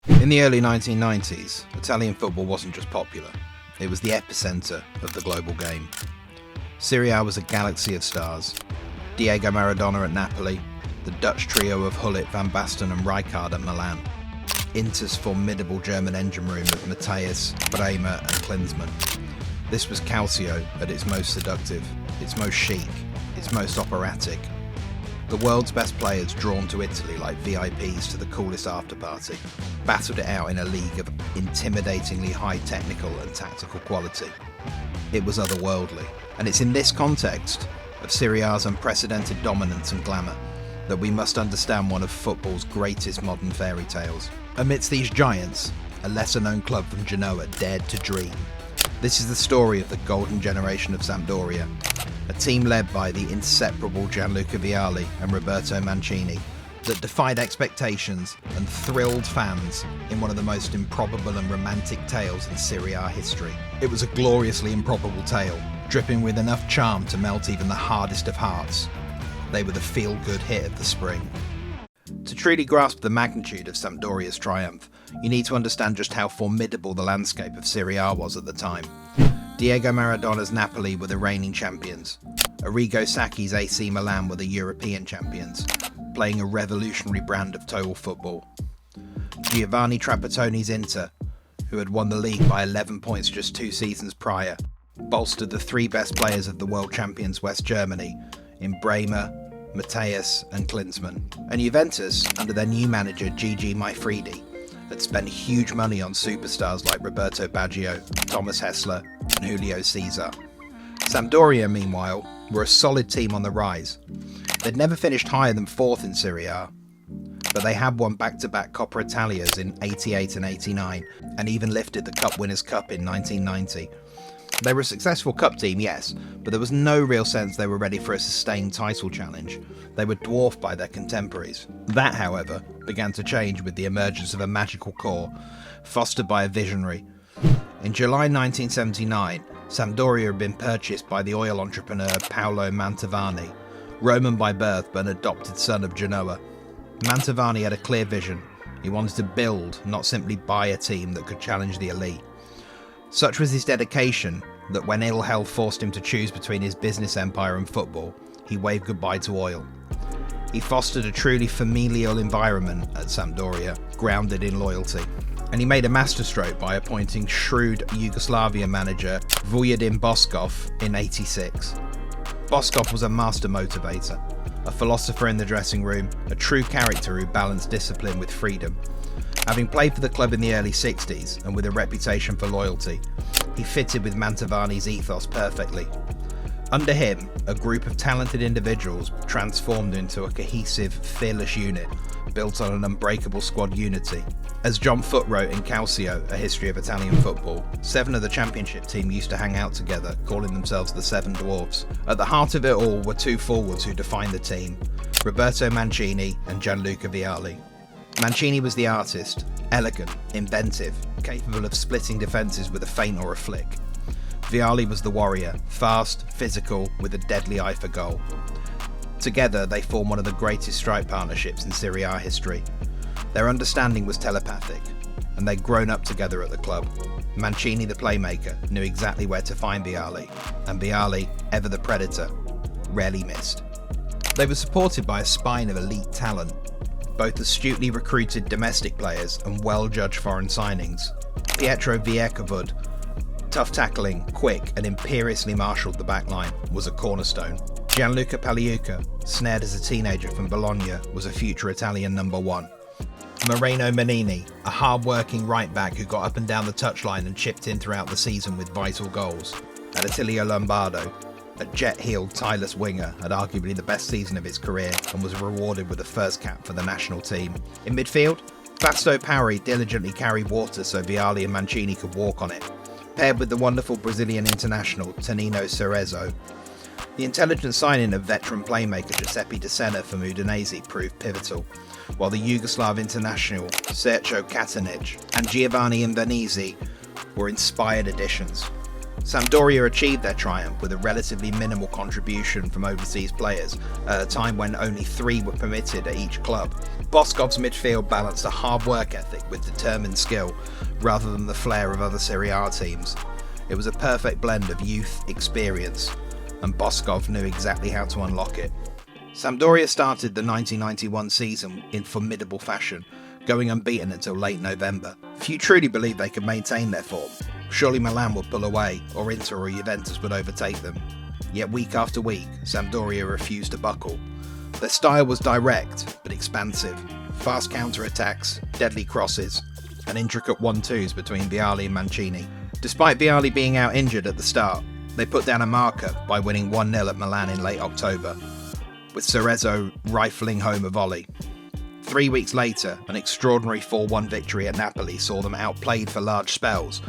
In the early 1990s, Italian football wasn't just popular, it was the epicenter of the global game. Serie A was a galaxy of stars. Diego Maradona at Napoli, the Dutch trio of Gullit, Van Basten and Rijkaard at Milan, Inter's formidable German engine room of Matthäus, Bremer and Klinsmann. This was Calcio at its most seductive, its most chic, its most operatic. The world's best players drawn to Italy like VIPs to the coolest after-party, battled it out in a league of intimidatingly high technical and tactical quality. It was otherworldly, and it's in this context of Serie A's unprecedented dominance and glamour that we must understand one of football's greatest modern fairy tales. Amidst these giants, a lesser-known club from Genoa dared to dream. This is the story of the golden generation of Sampdoria, a team led by the inseparable Gianluca Vialli and Roberto Mancini that defied expectations and thrilled fans in one of the most improbable and romantic tales in Serie A history. It was a gloriously improbable tale, dripping with enough charm to melt even the hardest of hearts. They were the feel-good hit of the spring. To truly grasp the magnitude of Sampdoria's triumph, you need to understand just how formidable the landscape of Serie A was at the time. Diego Maradona's Napoli were the reigning champions. Arrigo Sacchi's AC Milan were the European champions, playing a revolutionary brand of total football. Giovanni Trapattoni's Inter, who had won the league by 11 points just 2 seasons prior, bolstered the 3 best players of the world champions West Germany in Bremer, Matthäus and Klinsmann. And Juventus, under their new manager Gigi Maifredi, had spent huge money on superstars like Roberto Baggio, Thomas Hessler and Julio Cesar. Sampdoria, meanwhile, were a solid team on the rise. They'd never finished higher than 4th in Serie A, but they had won back-to-back Coppa Italias in 88 and 89, and even lifted the Cup Winners' Cup in 1990. They were a successful cup team, yes, but there was no real sense they were ready for a sustained title challenge. They were dwarfed by their contemporaries. That, however, began to change with the emergence of a magical core, fostered by a visionary. In July 1979, Sampdoria had been purchased by the oil entrepreneur Paolo Mantovani, Roman by birth but an adopted son of Genoa. Mantovani had a clear vision. He wanted to build, not simply buy a team that could challenge the elite. Such was his dedication that when ill health forced him to choose between his business empire and football, he waved goodbye to oil. He fostered a truly familial environment at Sampdoria, grounded in loyalty. And he made a masterstroke by appointing shrewd Yugoslavian manager Vujadin Boškov in '86. Boškov was a master motivator, a philosopher in the dressing room, a true character who balanced discipline with freedom. Having played for the club in the early 60s and with a reputation for loyalty, he fitted with Mantovani's ethos perfectly. Under him, a group of talented individuals transformed into a cohesive, fearless unit, built on an unbreakable squad unity. As John Foote wrote in Calcio, A History of Italian Football, 7 of the championship team used to hang out together, calling themselves the Seven Dwarfs. At the heart of it all were 2 forwards who defined the team, Roberto Mancini and Gianluca Vialli. Mancini was the artist, elegant, inventive, capable of splitting defences with a feint or a flick. Vialli was the warrior, fast, physical, with a deadly eye for goal. Together, they formed one of the greatest strike partnerships in Serie A history. Their understanding was telepathic, and they'd grown up together at the club. Mancini, the playmaker, knew exactly where to find Vialli, and Vialli, ever the predator, rarely missed. They were supported by a spine of elite talent, both astutely recruited domestic players and well-judged foreign signings. Pietro Viercovud, tough tackling, quick and imperiously marshalled the backline, was a cornerstone. Gianluca Pagliuca, snared as a teenager from Bologna, was a future Italian number 1. Moreno Manini, a hard-working right-back who got up and down the touchline and chipped in throughout the season with vital goals. And Attilio Lombardo, a jet-heeled, tireless winger, had arguably the best season of his career and was rewarded with the first cap for the national team. In midfield, Vasto Pauri diligently carried water so Vialli and Mancini could walk on it, paired with the wonderful Brazilian international Tonino Cerezo. The intelligent signing of veteran playmaker Giuseppe De Sena from Udinese proved pivotal, while the Yugoslav international Sergio Katanic and Giovanni Invernizzi were inspired additions. Sampdoria achieved their triumph with a relatively minimal contribution from overseas players at a time when only 3 were permitted at each club. Boškov's midfield balanced a hard work ethic with determined skill rather than the flair of other Serie A teams. It was a perfect blend of youth, experience, and Boškov knew exactly how to unlock it. Sampdoria started the 1991 season in formidable fashion, going unbeaten until late November. Few truly believed they could maintain their form. Surely Milan would pull away, or Inter or Juventus would overtake them. Yet week after week, Sampdoria refused to buckle. Their style was direct, but expansive. Fast counter-attacks, deadly crosses, and intricate 1-2s between Vialli and Mancini. Despite Vialli being out injured at the start, they put down a marker by winning 1-0 at Milan in late October, with Cerezo rifling home a volley. 3 weeks later, an extraordinary 4-1 victory at Napoli saw them outplayed for large spells,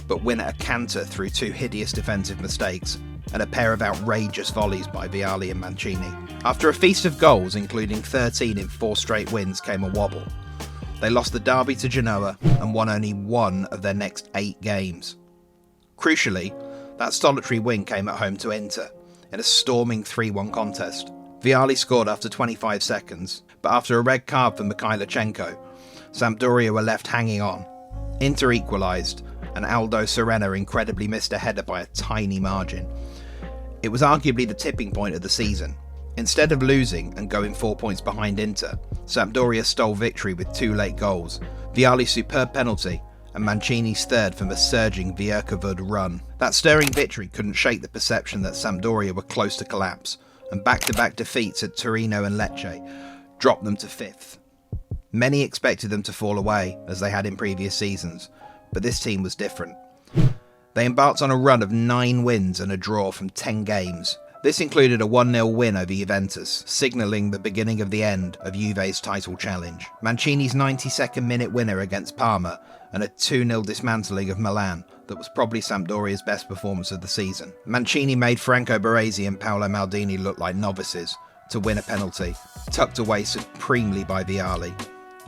but win at a canter through 2 hideous defensive mistakes and a pair of outrageous volleys by Vialli and Mancini. After a feast of goals, including 13 in 4 straight wins, came a wobble. They lost the derby to Genoa and won only 1 of their next 8 games. Crucially, that solitary win came at home to Inter in a storming 3-1 contest. Vialli scored after 25 seconds, but after a red card for Mikhailichenko, Sampdoria were left hanging on. Inter equalised, and Aldo Serena incredibly missed a header by a tiny margin. It was arguably the tipping point of the season. Instead of losing and going 4 points behind Inter, Sampdoria stole victory with 2 late goals, Vialli's superb penalty and Mancini's third from a surging Vierkavud run. That stirring victory couldn't shake the perception that Sampdoria were close to collapse, and back-to-back defeats at Torino and Lecce dropped them to 5th. Many expected them to fall away, as they had in previous seasons, but this team was different. They embarked on a run of 9 wins and a draw from 10 games. This included a 1-0 win over Juventus, signalling the beginning of the end of Juve's title challenge. Mancini's 92nd minute winner against Parma and a 2-0 dismantling of Milan that was probably Sampdoria's best performance of the season. Mancini made Franco Baresi and Paolo Maldini look like novices to win a penalty, tucked away supremely by Vialli,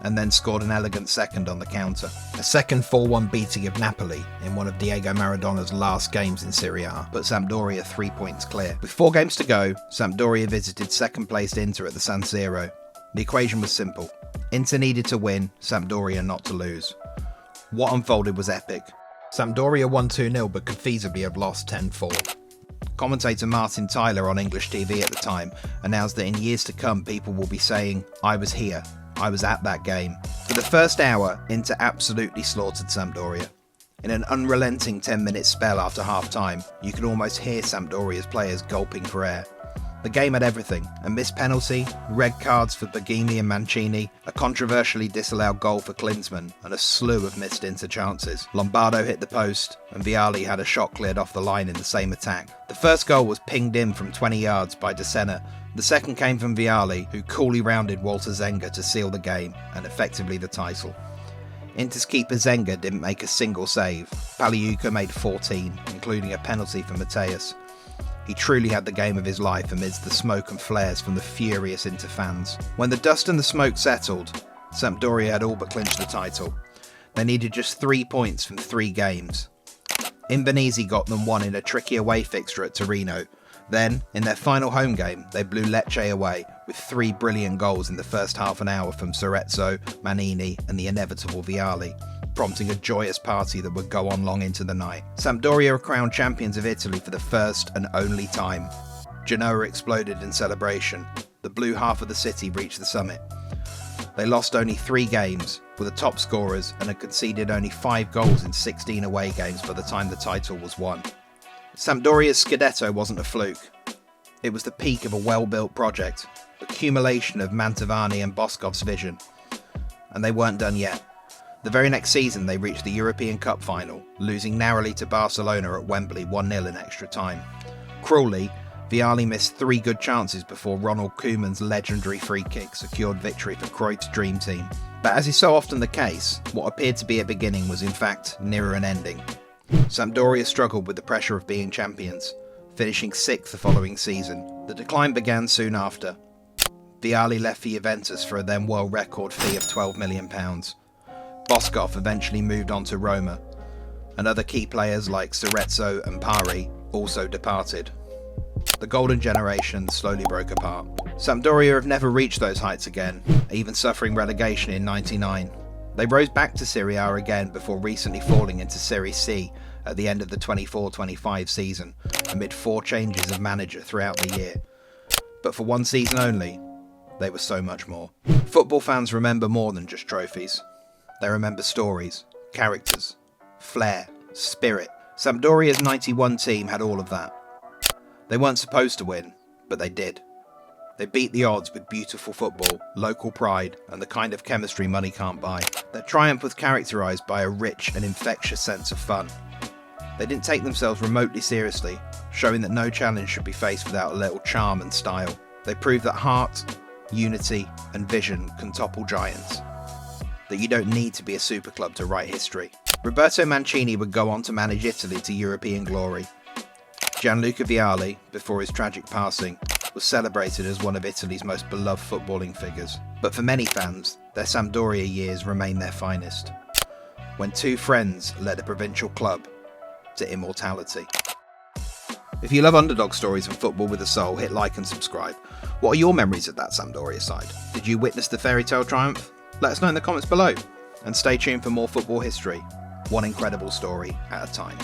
and then scored an elegant second on the counter. A second 4-1 beating of Napoli in one of Diego Maradona's last games in Serie A put Sampdoria 3 points clear. With 4 games to go, Sampdoria visited second-placed Inter at the San Siro. The equation was simple. Inter needed to win, Sampdoria not to lose. What unfolded was epic. Sampdoria won 2-0 but could feasibly have lost 10-4. Commentator Martin Tyler on English TV at the time announced that in years to come people will be saying, "I was here. I was at that game." For the first hour, Inter absolutely slaughtered Sampdoria. In an unrelenting 10-minute spell after half-time, you could almost hear Sampdoria's players gulping for air. The game had everything: a missed penalty, red cards for Borghini and Mancini, a controversially disallowed goal for Klinsmann, and a slew of missed Inter chances. Lombardo hit the post, and Vialli had a shot cleared off the line in the same attack. The first goal was pinged in from 20 yards by De Sena. The second came from Vialli, who coolly rounded Walter Zenga to seal the game, and effectively the title. Inter's keeper Zenga didn't make a single save. Paliuca made 14, including a penalty for Mateus. He truly had the game of his life amidst the smoke and flares from the furious Inter fans. When the dust and the smoke settled, Sampdoria had all but clinched the title. They needed just 3 points from 3 games. Imbonese got them one in a tricky away fixture at Torino. Then, in their final home game, they blew Lecce away with 3 brilliant goals in the first half an hour from Cerezo, Manini and the inevitable Vialli, prompting a joyous party that would go on long into the night. Sampdoria were crowned champions of Italy for the first and only time. Genoa exploded in celebration. The blue half of the city reached the summit. They lost only 3 games, were the top scorers, and had conceded only 5 goals in 16 away games by the time the title was won. Sampdoria's Scudetto wasn't a fluke. It was the peak of a well-built project, accumulation of Mantovani and Boškov's vision. And they weren't done yet. The very next season they reached the European Cup final, losing narrowly to Barcelona at Wembley 1-0 in extra time. Cruelly, Vialli missed 3 good chances before Ronald Koeman's legendary free kick secured victory for Cruyff's dream team. But as is so often the case, what appeared to be a beginning was in fact nearer an ending. Sampdoria struggled with the pressure of being champions, finishing 6th the following season. The decline began soon after. Vialli left for Juventus for a then world record fee of £12 million. Boškov eventually moved on to Roma, and other key players like Scudetto and Pari also departed. The golden generation slowly broke apart. Sampdoria have never reached those heights again, even suffering relegation in '99. They rose back to Serie A again before recently falling into Serie C at the end of the 24-25 season, amid 4 changes of manager throughout the year. But for one season only, they were so much more. Football fans remember more than just trophies. They remember stories, characters, flair, spirit. Sampdoria's '91 team had all of that. They weren't supposed to win, but they did. They beat the odds with beautiful football, local pride, and the kind of chemistry money can't buy. Their triumph was characterised by a rich and infectious sense of fun. They didn't take themselves remotely seriously, showing that no challenge should be faced without a little charm and style. They proved that heart, unity, and vision can topple giants. That you don't need to be a super club to write history. Roberto Mancini would go on to manage Italy to European glory. Gianluca Vialli, before his tragic passing, was celebrated as one of Italy's most beloved footballing figures. But for many fans, their Sampdoria years remain their finest, when 2 friends led a provincial club to immortality. If you love underdog stories and football with a soul, hit like and subscribe. What are your memories of that Sampdoria side? Did you witness the fairy tale triumph? Let us know in the comments below, and stay tuned for more football history, one incredible story at a time.